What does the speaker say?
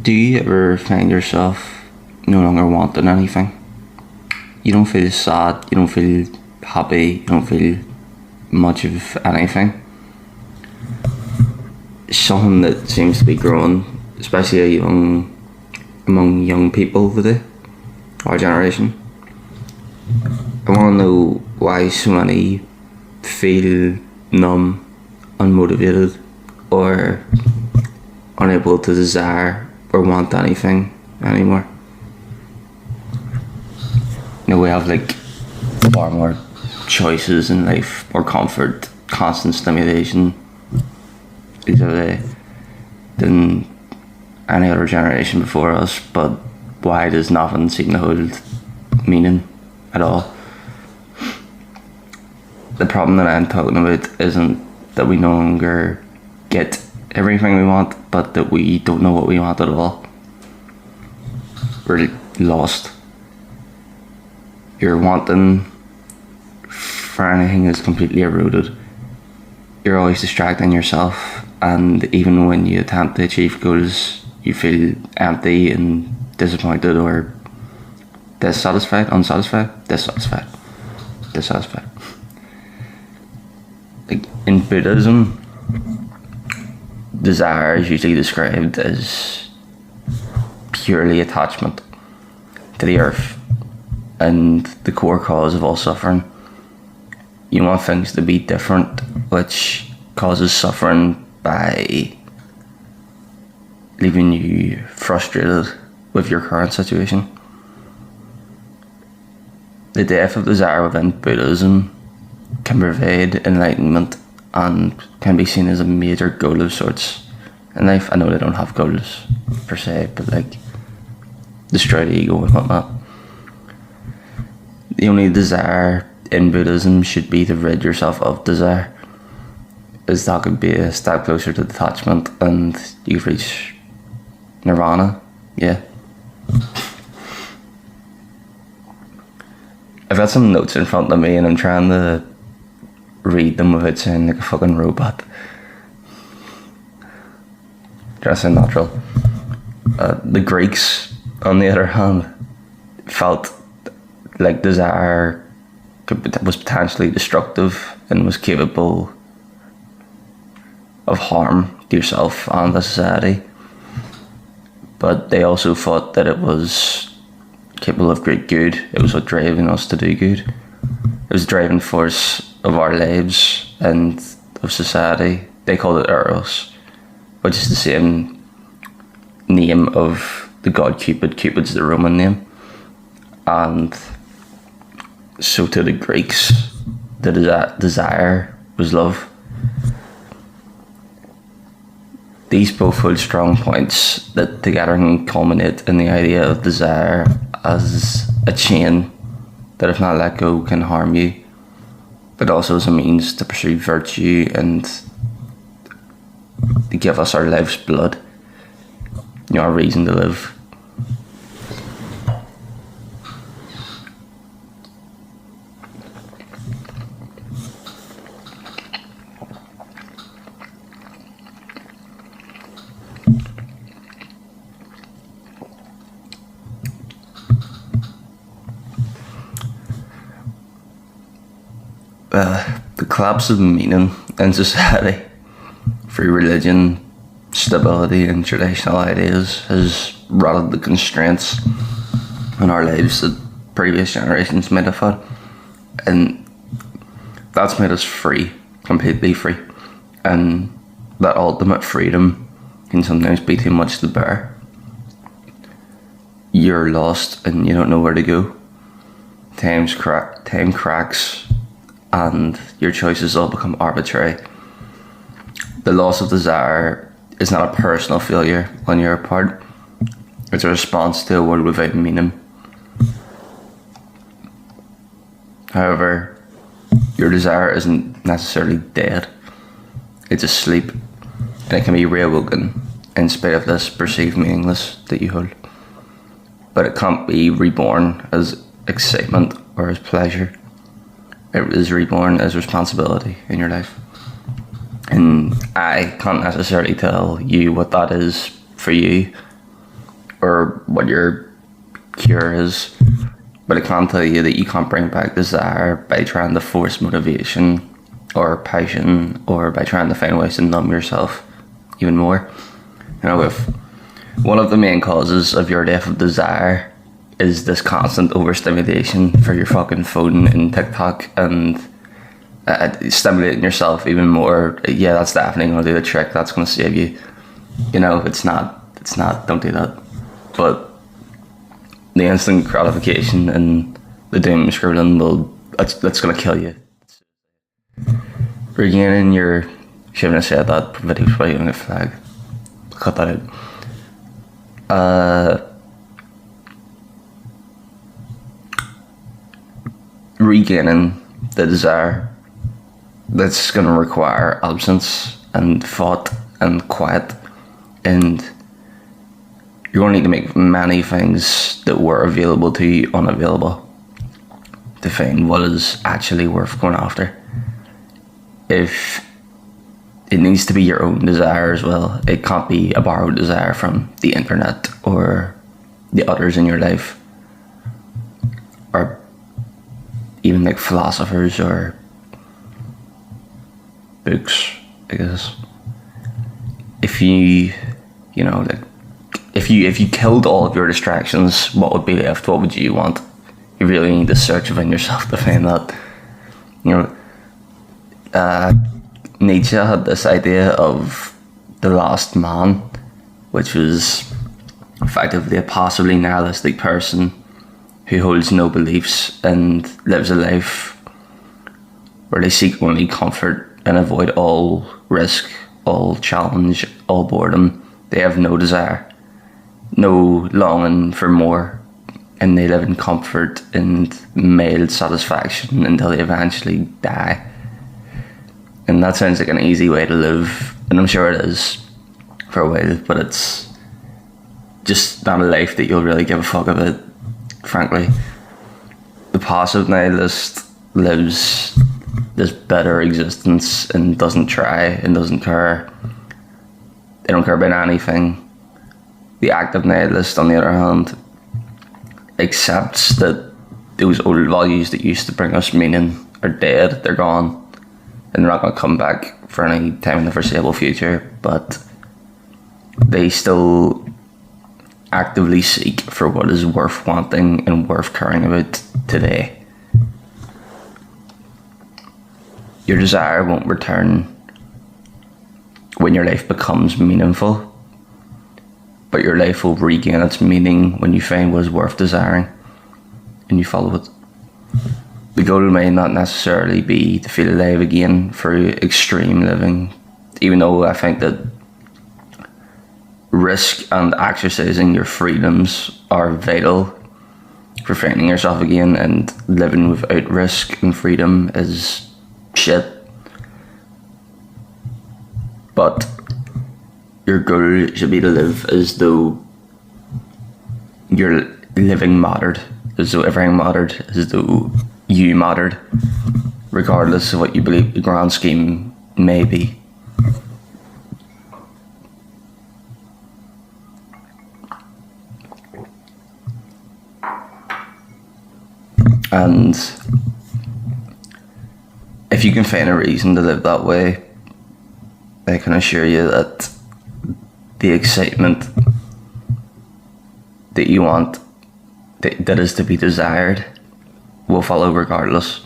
Do you ever find yourself no longer wanting anything? You don't feel sad, you don't feel happy, you don't feel much of anything. Something that seems to be growing, especially among young people today, our generation. I want to know why so many feel numb, unmotivated, or unable to desire or want anything anymore. You know, we have like far more choices in life, more comfort, constant stimulation than any other generation before us, but why does nothing seem to hold meaning at all? The problem that I'm talking about isn't that we no longer get everything we want, but that we don't know what we want at all. We're lost. Your wanting for anything is completely eroded. You're always distracting yourself, and even when you attempt to achieve goals, you feel empty and disappointed or dissatisfied. Like in Buddhism, desire is usually described as purely attachment to the earth and the core cause of all suffering. You want things to be different, which causes suffering by leaving you frustrated with your current situation. The death of desire within Buddhism can provide enlightenment and can be seen as a major goal of sorts in life. I know they don't have goals per se, but like destroy the ego and whatnot. The only desire in Buddhism should be to rid yourself of desire, as that could be a step closer to detachment and you could reach nirvana. Yeah. I've got some notes in front of me and I'm trying to read them without sounding like a fucking robot. Just sound natural. The Greeks, on the other hand, felt like desire was potentially destructive and was capable of harm to yourself and the society. But they also thought that it was capable of great good. It was what driving us to do good. It was the driving force of our lives and of society. They called it Eros, which is the same name of the god Cupid. Cupid's the Roman name. And so to the Greeks, the desire was love. These both hold strong points that together can culminate in the idea of desire as a chain that if not let go can harm you, but also as a means to pursue virtue and to give us our life's blood, you know, our reason to live. The collapse of meaning in society through religion, stability and traditional ideas has rotted the constraints in our lives that previous generations might have had, and that's made us free, completely free, and that ultimate freedom can sometimes be too much to bear. You're lost and you don't know where to go. Time cracks and your choices all become arbitrary. The loss of desire is not a personal failure on your part. It's a response to a world without meaning. However, your desire isn't necessarily dead. It's asleep, and it can be reawoken in spite of this perceived meaningless that you hold. But it can't be reborn as excitement or as pleasure. It is reborn as responsibility in your life. And I can't necessarily tell you what that is for you, or what your cure is, but I can tell you that you can't bring back desire by trying to force motivation or passion, or by trying to find ways to numb yourself even more. You know, if one of the main causes of your death of desire is this constant overstimulation for your fucking phone and TikTok and stimulating yourself even more, yeah, that's definitely going to do the trick. That's going to save you. You know, it's not, don't do that. But the instant gratification and the doom scrolling that's going to kill you. Regaining your, shouldn't have said that, video's probably on a flag. Cut that out. Regaining the desire, that's going to require absence and thought and quiet, and you're going to need to make many things that were available to you unavailable to find what is actually worth going after. If it needs to be your own desire as well, it can't be a borrowed desire from the internet or the others in your life, or even like philosophers or books, I guess. If you know, like, if you killed all of your distractions, what would be left? What would you want? You really need to search within yourself to find that. You know, Nietzsche had this idea of the lost man, which was effectively a possibly nihilistic person who holds no beliefs and lives a life where they seek only comfort and avoid all risk, all challenge, all boredom. They have no desire, no longing for more, and they live in comfort and mild satisfaction until they eventually die. And that sounds like an easy way to live, and I'm sure it is for a while, but it's just not a life that you'll really give a fuck about, frankly. The passive nihilist lives this better existence and doesn't try and doesn't care. They don't care about anything. The active nihilist, on the other hand, accepts that those old values that used to bring us meaning are dead, they're gone, and they're not going to come back for any time in the foreseeable future, but they still actively seek for what is worth wanting and worth caring about today. Your desire won't return when your life becomes meaningful, but your life will regain its meaning when you find what is worth desiring and you follow it. The goal may not necessarily be to feel alive again through extreme living, even though I think that risk and exercising your freedoms are vital for finding yourself again, and living without risk and freedom is shit. But your goal should be to live as though your living mattered, as though everything mattered, as though you mattered, regardless of what you believe the grand scheme may be. And if you can find a reason to live that way, I can assure you that the excitement that you want, that is to be desired, will follow regardless.